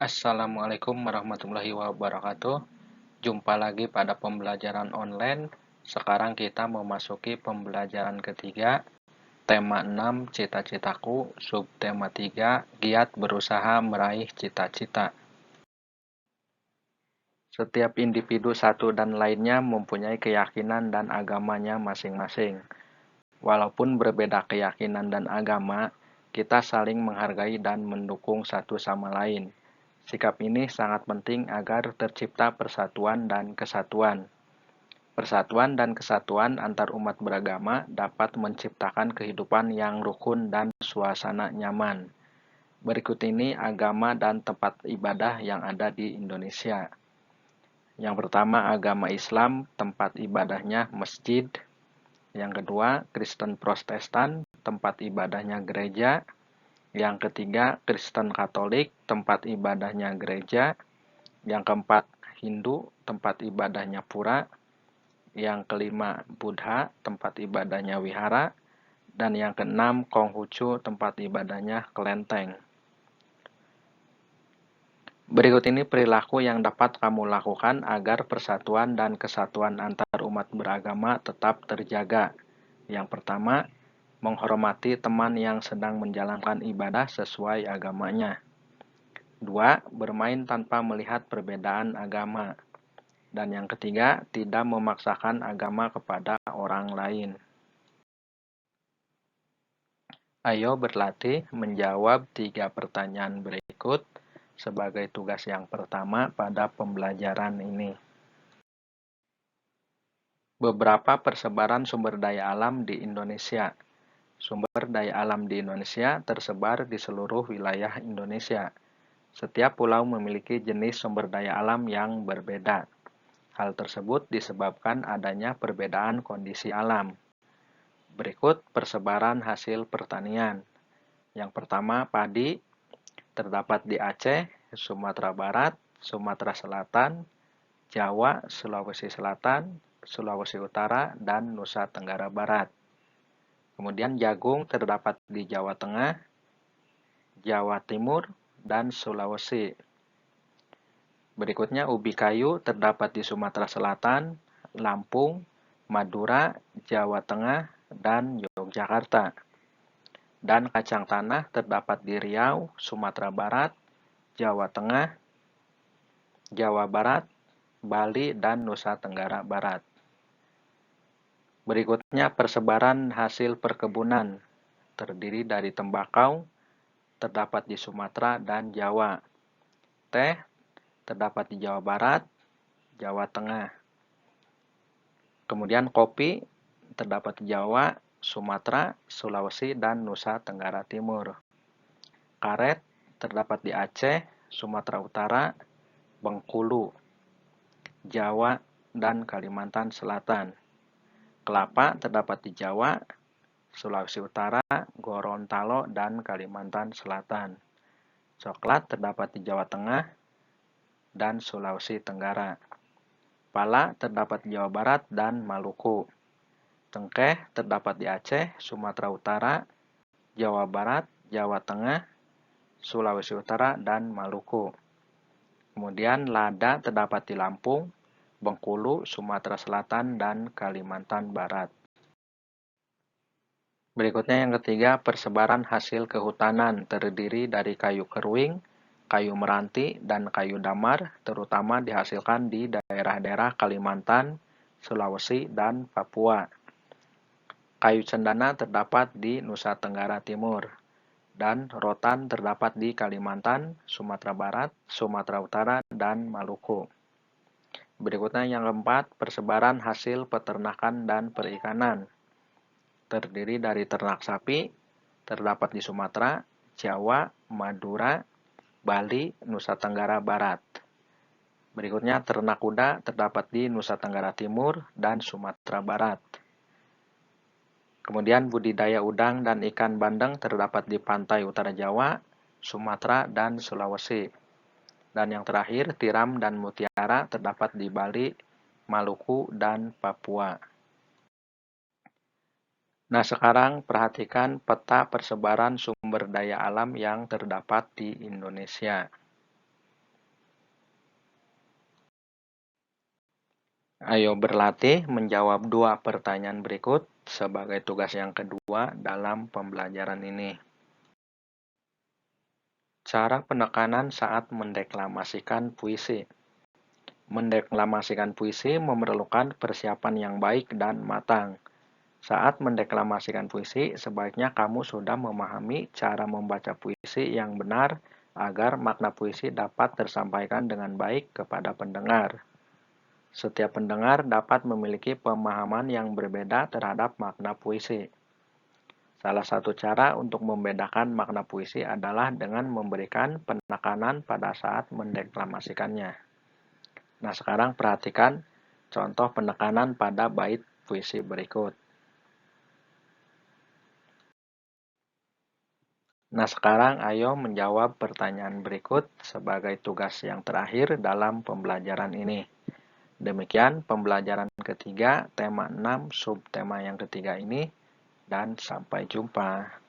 Assalamualaikum warahmatullahi wabarakatuh. Jumpa lagi pada pembelajaran online. Sekarang kita memasuki pembelajaran ketiga, tema 6, cita-citaku, subtema 3, giat berusaha meraih cita-cita. Setiap individu satu dan lainnya mempunyai keyakinan dan agamanya masing-masing. Walaupun berbeda keyakinan dan agama, kita saling menghargai dan mendukung satu sama lain. Sikap ini sangat penting agar tercipta persatuan dan kesatuan. Persatuan dan kesatuan antar umat beragama dapat menciptakan kehidupan yang rukun dan suasana nyaman. Berikut ini agama dan tempat ibadah yang ada di Indonesia. Yang pertama, agama Islam, tempat ibadahnya masjid. Yang kedua, Kristen Protestan, tempat ibadahnya gereja. Yang ketiga, Kristen Katolik, tempat ibadahnya gereja. Yang keempat, Hindu, tempat ibadahnya pura. Yang kelima, Buddha, tempat ibadahnya wihara. Dan yang keenam, Konghucu, tempat ibadahnya kelenteng. Berikut ini perilaku yang dapat kamu lakukan agar persatuan dan kesatuan antar umat beragama tetap terjaga. Yang pertama, menghormati teman yang sedang menjalankan ibadah sesuai agamanya. 2. Bermain tanpa melihat perbedaan agama. Dan yang ketiga, tidak memaksakan agama kepada orang lain. Ayo berlatih menjawab 3 pertanyaan berikut sebagai tugas yang pertama pada pembelajaran ini. Beberapa persebaran sumber daya alam di Indonesia. Sumber daya alam di Indonesia tersebar di seluruh wilayah Indonesia. Setiap pulau memiliki jenis sumber daya alam yang berbeda. Hal tersebut disebabkan adanya perbedaan kondisi alam. Berikut persebaran hasil pertanian. Yang pertama, padi terdapat di Aceh, Sumatera Barat, Sumatera Selatan, Jawa, Sulawesi Selatan, Sulawesi Utara, dan Nusa Tenggara Barat. Kemudian jagung terdapat di Jawa Tengah, Jawa Timur, dan Sulawesi. Berikutnya ubi kayu terdapat di Sumatera Selatan, Lampung, Madura, Jawa Tengah, dan Yogyakarta. Dan kacang tanah terdapat di Riau, Sumatera Barat, Jawa Tengah, Jawa Barat, Bali, dan Nusa Tenggara Barat. Berikutnya persebaran hasil perkebunan terdiri dari tembakau terdapat di Sumatera dan Jawa. Teh terdapat di Jawa Barat, Jawa Tengah. Kemudian kopi terdapat di Jawa, Sumatera, Sulawesi, dan Nusa Tenggara Timur. Karet terdapat di Aceh, Sumatera Utara, Bengkulu, Jawa, dan Kalimantan Selatan. Kelapa terdapat di Jawa, Sulawesi Utara, Gorontalo, dan Kalimantan Selatan. Coklat terdapat di Jawa Tengah dan Sulawesi Tenggara. Pala terdapat di Jawa Barat dan Maluku. Cengkeh terdapat di Aceh, Sumatera Utara, Jawa Barat, Jawa Tengah, Sulawesi Utara, dan Maluku. Kemudian lada terdapat di Lampung, Bengkulu, Sumatera Selatan, dan Kalimantan Barat. Berikutnya yang ketiga, persebaran hasil kehutanan terdiri dari kayu keruing, kayu meranti, dan kayu damar, terutama dihasilkan di daerah-daerah Kalimantan, Sulawesi, dan Papua. Kayu cendana terdapat di Nusa Tenggara Timur, dan rotan terdapat di Kalimantan, Sumatera Barat, Sumatera Utara, dan Maluku. Berikutnya yang keempat, persebaran hasil peternakan dan perikanan. Terdiri dari ternak sapi, terdapat di Sumatera, Jawa, Madura, Bali, Nusa Tenggara Barat. Berikutnya ternak kuda terdapat di Nusa Tenggara Timur dan Sumatera Barat. Kemudian budidaya udang dan ikan bandeng terdapat di pantai utara Jawa, Sumatera, dan Sulawesi. Dan yang terakhir, tiram dan mutiara terdapat di Bali, Maluku, dan Papua. Nah, sekarang perhatikan peta persebaran sumber daya alam yang terdapat di Indonesia. Ayo berlatih menjawab 2 pertanyaan berikut sebagai tugas yang kedua dalam pembelajaran ini. Cara penekanan saat mendeklamasikan puisi. Mendeklamasikan puisi memerlukan persiapan yang baik dan matang. Saat mendeklamasikan puisi, sebaiknya kamu sudah memahami cara membaca puisi yang benar agar makna puisi dapat tersampaikan dengan baik kepada pendengar. Setiap pendengar dapat memiliki pemahaman yang berbeda terhadap makna puisi. Salah satu cara untuk membedakan makna puisi adalah dengan memberikan penekanan pada saat mendeklamasikannya. Nah, sekarang perhatikan contoh penekanan pada bait puisi berikut. Nah, sekarang ayo menjawab pertanyaan berikut sebagai tugas yang terakhir dalam pembelajaran ini. Demikian pembelajaran ketiga, tema 6, subtema yang ketiga ini, dan sampai jumpa.